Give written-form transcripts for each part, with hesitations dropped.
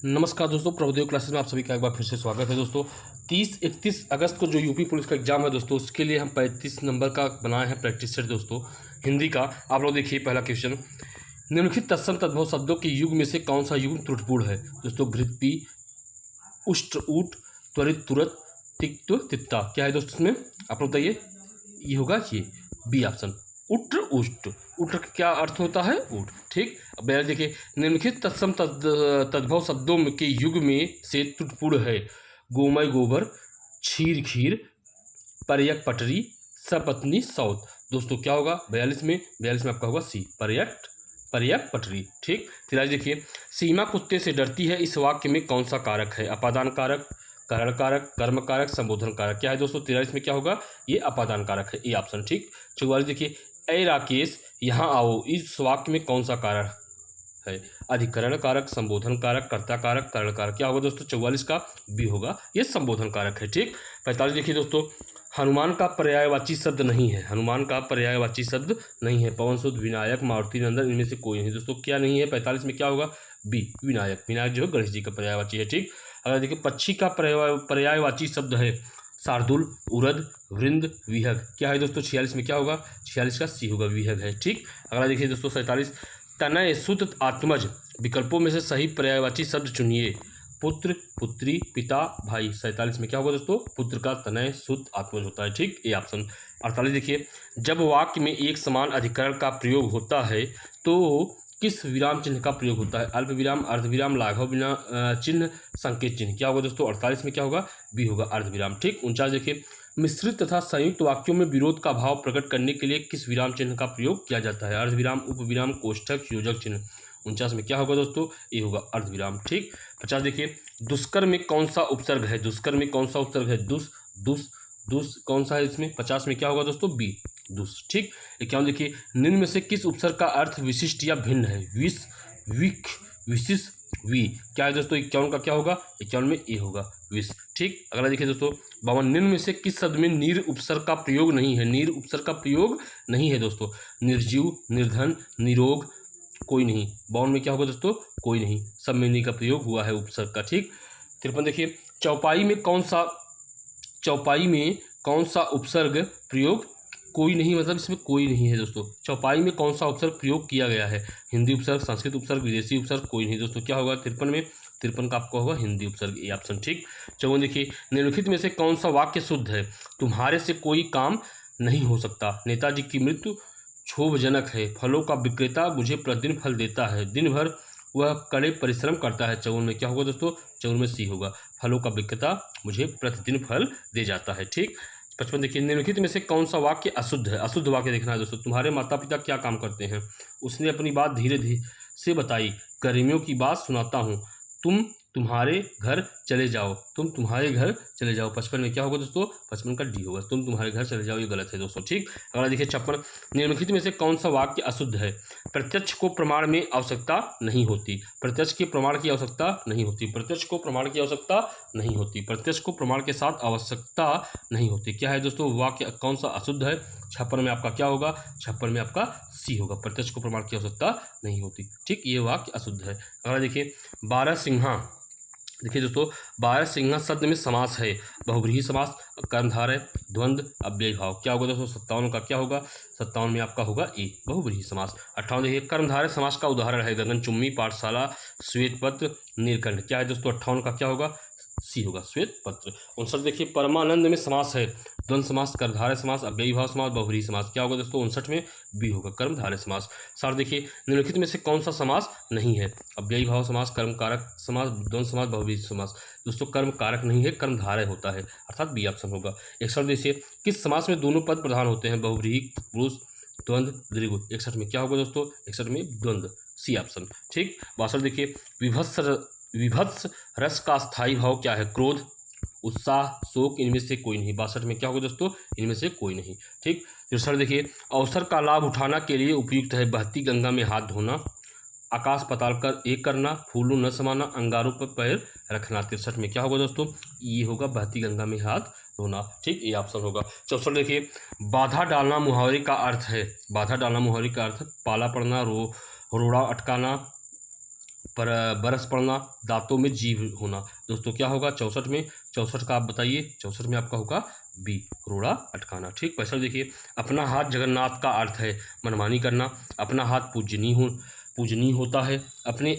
नमस्कार दोस्तों, प्रभुदेव क्लासेस में आप सभी का एक बार फिर से स्वागत है। दोस्तों 30-31 अगस्त को जो यूपी पुलिस का एग्जाम है दोस्तों, उसके लिए हम 35 नंबर का बनाए हैं प्रैक्टिस सेट दोस्तों हिंदी का। आप लोग देखिए पहला क्वेश्चन, निम्नलिखित तत्सम तद्भव शब्दों के युग में से कौन सा युग त्रुटिपूर्ण है। दोस्तों घृतपी, उष्ट्र ऊट, त्वरित तुरत, तिक्त तित्ता। क्या है दोस्तों इसमें, आप लोग बताइए। ये होगा ये बी ऑप्शन, उट्र उष्ट। उट्र का क्या अर्थ होता है, ऊट। ठीक, अब यार देखिए, निम्नलिखित तत्सम तद्भव शब्दों के युग में से त्रुटिपूर्ण है। गोमय गोबर, क्षीर खीर, पर्यक पटरी, सपत्नी सौत। दोस्तों क्या होगा 42 में आपका होगा सी, पर्यक पटरी। ठीक, फिर देखिए, सीमा कुत्ते से डरती है, इस वाक्य में कौन सा कारक है। अपादान कारक, करण कारक, कर्म कारक, संबोधन कारक। क्या है दोस्तों 43 में क्या होगा, ये अपादान कारक है, ए ऑप्शन। ठीक, 44 देखिए, ए राकेश यहाँ आओ, इस वाक्य में कौन सा कारक है। अधिकरण कारक, संबोधन कारक, कर्ता कारक, करण कारक। क्या होगा दोस्तों 44 का बी होगा, ये संबोधन कारक है। ठीक, 45 देखिए दोस्तों, हनुमान का पर्यायवाची शब्द नहीं है। हनुमान का पर्यायवाची शब्द नहीं है। पवन सुत, विनायक, मारुति नंदन, इनमें से कोई नहीं। दोस्तों क्या नहीं है 45 में, क्या होगा बी, विनायक। विनायक जो है गणेश जी का पर्यायवाची है। ठीक, अगर देखिए पक्षी का पर्यायवाची शब्द है शार्दुल, उरद, वृंद, विहग। क्या है दोस्तों 46 में, क्या होगा 46 का सी होगा, विहग है। ठीक, अगला देखिए दोस्तों 47, तनय सुत आत्मज, विकल्पों में से सही पर्यायवाची शब्द चुनिए। पुत्र, पुत्री, पिता, भाई। 47 में क्या होगा दोस्तों, पुत्र का तनय सुत आत्मज होता है। ठीक, ए ऑप्शन। 48 देखिए, जब वाक्य में एक समान अधिकरण का प्रयोग होता है तो किस विराम चिन्ह का प्रयोग होता है। अल्प विराम, अर्ध विराम, लाघव चिन्ह, संकेत चिन्ह। क्या होगा दोस्तों 48 में, क्या होगा बी होगा, अर्ध विराम। ठीक, 49 देखिए, मिश्रित तथा संयुक्त वाक्यों में विरोध का भाव प्रकट करने के लिए किस विराम चिन्ह का प्रयोग किया जाता है। अर्ध विराम, उप विराम, कोष्ठक, योजक चिन्ह। 49 में क्या होगा दोस्तों, ये होगा अर्ध विराम। ठीक, 50 देखिए, दुष्कर में कौन सा उपसर्ग है। दुष्कर में कौन सा उपसर्ग है, दुस दुस दुस कौन सा है इसमें। 50 में क्या होगा दोस्तों बी, दुस। ठीक, 51 देखिए, निम्न में से किस उपसर्ग का अर्थ विशिष्ट या भिन्न है। विश, विक, विशिष्ट, वी। क्या है दोस्तों 51 का क्या होगा, 51 में ए होगा, विश। ठीक, अगला देखिए दोस्तों 52, निम्न में से किस शब्द में नीर उपसर्ग का प्रयोग नहीं है। नीर उपसर्ग का प्रयोग नहीं है दोस्तों। निर्जीव, निर्धन, निरोग, कोई नहीं। 52 में क्या होगा दोस्तों, कोई नहीं, सब में नी का प्रयोग हुआ है उपसर्ग का। ठीक, 53 देखिए, चौपाई में कौन सा उपसर्ग प्रयोग कोई नहीं, मतलब इसमें कोई नहीं है दोस्तों। चौपाई में कौन सा उपसर्ग प्रयोग किया गया है। हिंदी उपसर्ग, संस्कृत उपसर्ग, विदेशी उपसर्ग, कोई नहीं दोस्तों। क्या होगा 53 का आपको होगा हिंदी उपसर्ग, ए ऑप्शन। ठीक, 54 देखिए, निम्नलिखित में से कौन सा वाक्य शुद्ध है। तुम्हारे से कोई काम नहीं हो सकता, नेताजी की मृत्यु क्षोभजनक है, फलों का विक्रेता मुझे प्रतिदिन फल देता है, दिन भर वह कड़े परिश्रम करता है। 54 में क्या होगा दोस्तों, 54 में सी होगा, फलों का विक्रेता मुझे प्रतिदिन फल दे जाता है। ठीक, 55 देखिए, निम्नलिखित में से कौन सा वाक्य अशुद्ध है। अशुद्ध वाक्य देखना है दोस्तों, तुम्हारे माता पिता क्या काम करते हैं। उसने अपनी बात धीरे धीरे से बताई, गर्मियों की बात सुनाता हूँ, तुम तुम्हारे घर चले जाओ, तुम तुम्हारे घर चले जाओ। 55 में क्या होगा दोस्तों, 55 का डी होगा, तुम तुम्हारे घर चले जाओ, ये गलत है दोस्तों। ठीक, अगला देखिए 56, निम्नलिखित में से कौन सा वाक्य अशुद्ध है। प्रत्यक्ष को प्रमाण में आवश्यकता नहीं होती। प्रत्यक्ष के प्रमाण की आवश्यकता नहीं होती। प्रत्यक्ष को प्रमाण की आवश्यकता नहीं होती। प्रत्यक्ष को प्रमाण के साथ आवश्यकता नहीं होती। क्या है दोस्तों वाक्य कौन सा अशुद्ध है। 56 में आपका क्या होगा, 56 में आपका सी होगा, प्रत्यक्ष को प्रमाण की आवश्यकता नहीं होती। ठीक, ये वाक्य अशुद्ध है। अगला देखिए, बारहसिंहा। देखिए दोस्तों, बारहसिंहा शब्द में समास है, बहुव्रीहि समास, कर्मधारय, द्वंद्व, अव्ययी भाव। क्या होगा दोस्तों 57 का क्या होगा, 57 में आपका होगा ए, बहुव्रीहि समास। 58 देखिए, कर्मधारय समास का उदाहरण है गगनचुम्बी, पाठशाला, श्वेतपत्र, नीलकंठ। क्या है दोस्तों 58 का क्या होगा, सी होगा, श्वेत पत्र। 59 देखिए, परमानंद में समास है, द्वंद्व समास, कर्मधारय समास, अव्ययी भाव समास, बहुव्रीहि समास। क्या होगा दोस्तों 59 में बी होगा, कर्मधारय समास। 60 देखिए, निम्नलिखित में से कौन सा समास नहीं है। अव्ययी भाव समास, कर्म कारक समास, द्वंद्व समास, बहुव्रीहि समास। दोस्तों कर्म कारक नहीं है, कर्मधारय होता है, अर्थात बी ऑप्शन होगा। 61 देखिए, किस समास में दोनों पद प्रधान होते हैं। बहुव्रीहि, पुरुष, द्वंद्व, द्विगु। 61 में क्या होगा दोस्तों, 61 में द्वंद्व, सी ऑप्शन। ठीक, 62 देखिए, विभत्स रस का स्थायी भाव क्या है। क्रोध, उत्साह, शोक, इनमें से कोई नहीं। 62 में क्या होगा दोस्तों, इनमें से कोई नहीं। ठीक, 63 देखिए, अवसर का लाभ उठाना के लिए उपयुक्त है। बहती गंगा में हाथ धोना, आकाश पाताल कर एक करना, फूलों न समाना, अंगारों पर पैर रखना। 63 में क्या होगा दोस्तों, ये होगा बहती गंगा में हाथ धोना। ठीक, ये ऑप्शन होगा। 64 देखिए, बाधा डालना मुहावरे का अर्थ है। बाधा डालना मुहावरे का अर्थ पाला पड़ना, रोड़ा अटकाना, बरस पड़ना, दांतों में जीभ होना। दोस्तों क्या होगा 64 में? 64 का आप बताइए। 64 में आपका होगा बी, रोड़ा अटकाना। ठीक। 65 देखिए, अपना हाथ जगन्नाथ का अर्थ है मनमानी करना, अपना हाथ पूजनीय होता है, अपने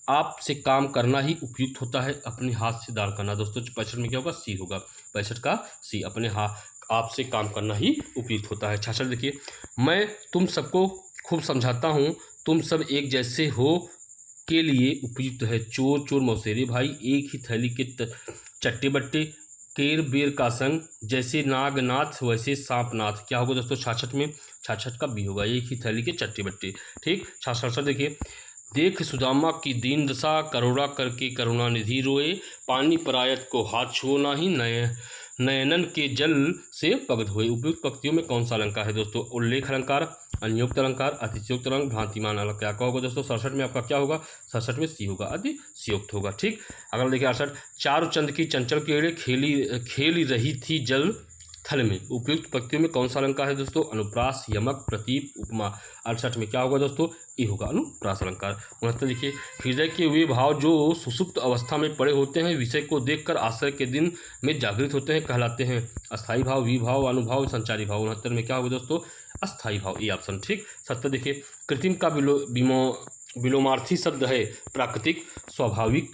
आप से काम करना ही उपयुक्त होता है, अपने हाथ से दान करना। दोस्तों 65 में क्या होगा? सी होगा। 65 का सी, अपने हाथ आप से काम करना ही उपयुक्त होता है। 66 देखिए, मैं तुम सबको खूब समझाता हूँ, तुम सब एक जैसे हो के लिए उपयुक्त है। चोर चोर मौसेरे भाई, एक ही थैली के चट्टे बट्टे, केर बेर का संग, जैसे नागनाथ वैसे सांपनाथ। क्या होगा दोस्तों 66 में? 66 का बी होगा, एक ही थैली के चट्टे बट्टे। ठीक। 66 देखिए, देख सुदामा की दीन दशा, करुणा करके करुणा निधि रोए, पानी परायत को हाथ छुओ नाही, नयनन के जल से पग धोए। उपयुक्त पंक्तियों में कौन सा अलंकार है दोस्तों? उल्लेख अलंकार, अनियुक्त अलंकार, अतिशयोक्त अलंकार, भ्रांतिमान अलंकार। क्या होगा दोस्तों 67 में? आपका क्या होगा? 67 में सी होगा, अतिशयोक्त होगा। ठीक। अगला देखिए 68, चारु चंद की चंचल केड़े, खेली रही थी जल थल में। उपयुक्त पंक्तियों में कौन सा अलंकार है दोस्तों? अनुप्रास, यमक, प्रतीप, उपमा। 68 में क्या होगा दोस्तों? ये होगा अनुप्रास अलंकार। 69 देखिए, हृदय के वे भाव जो सुसुप्त अवस्था में पड़े होते हैं, विषय को देखकर आश्रय के दिन में जागृत होते हैं, कहलाते हैं अस्थायी भाव, विभाव, अनुभाव, संचारी भाव। 69 में क्या होगा दोस्तों? अस्थायी भाव, ये ऑप्शन। ठीक। 70 देखिए, कृत्रिम का विलोमार्थी शब्द है प्राकृतिक, स्वाभाविक,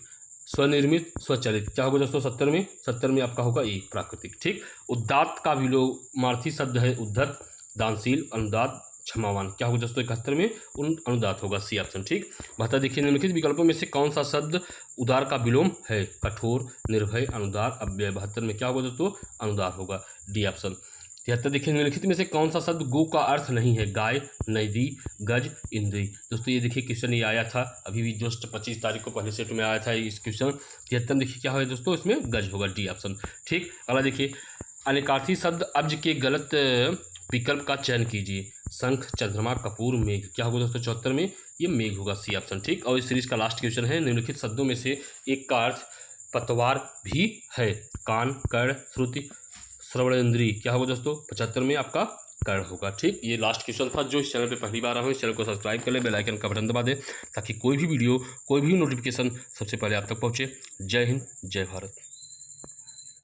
स्वनिर्मित, स्वचलित। क्या होगा दोस्तों 70 में? 70 में आपका होगा ए, प्राकृतिक। ठीक। उदात्त का विलोमार्थी शब्द है उद्धत, दानशील, अनुदात, क्षमावान। क्या होगा दोस्तों 71 में? अनुदात होगा, सी ऑप्शन। ठीक। 72 देखिए, निम्नलिखित विकल्पों में से कौन सा शब्द उदार का विलोम है? कठोर, निर्भय, अनुदार, अव्यय। 72 में क्या होगा दोस्तों? अनुदार होगा, डी ऑप्शन। 73 देखिए, निम्नलिखित में से कौन सा शब्द गो का अर्थ नहीं है? गाय, नदी, गज, इंद्री। दोस्तों ये देखिए क्वेश्चन ये आया था अभी भी जस्ट 25 तारीख को पहले सेट में आया था इस क्वेश्चन। 73 देखिए क्या है दोस्तों? इसमें गज होगा, डी ऑप्शन। ठीक। अगला देखिए, अनेकार्थी शब्द अब्ज के गलत विकल्प का चयन कीजिए। शंख, चंद्रमा, कपूर, मेघ। क्या होगा दोस्तों 74 में? ये मेघ होगा, सी ऑप्शन। ठीक। और इस सीरीज का लास्ट क्वेश्चन है, निम्नलिखित शब्दों में से एक का अर्थ पतवार भी है? कान, कर्ण, श्रुति, श्रवणेंद्री। क्या होगा दोस्तों 75 में? आपका कर्ण होगा। ठीक। ये लास्ट क्वेश्चन था। जो इस चैनल पे पहली बार आए हो, इस चैनल को सब्सक्राइब कर ले, बेल आइकन का बटन दबा दें ताकि कोई भी वीडियो, कोई भी नोटिफिकेशन सबसे पहले आप तक पहुँचे। जय हिंद, जय भारत।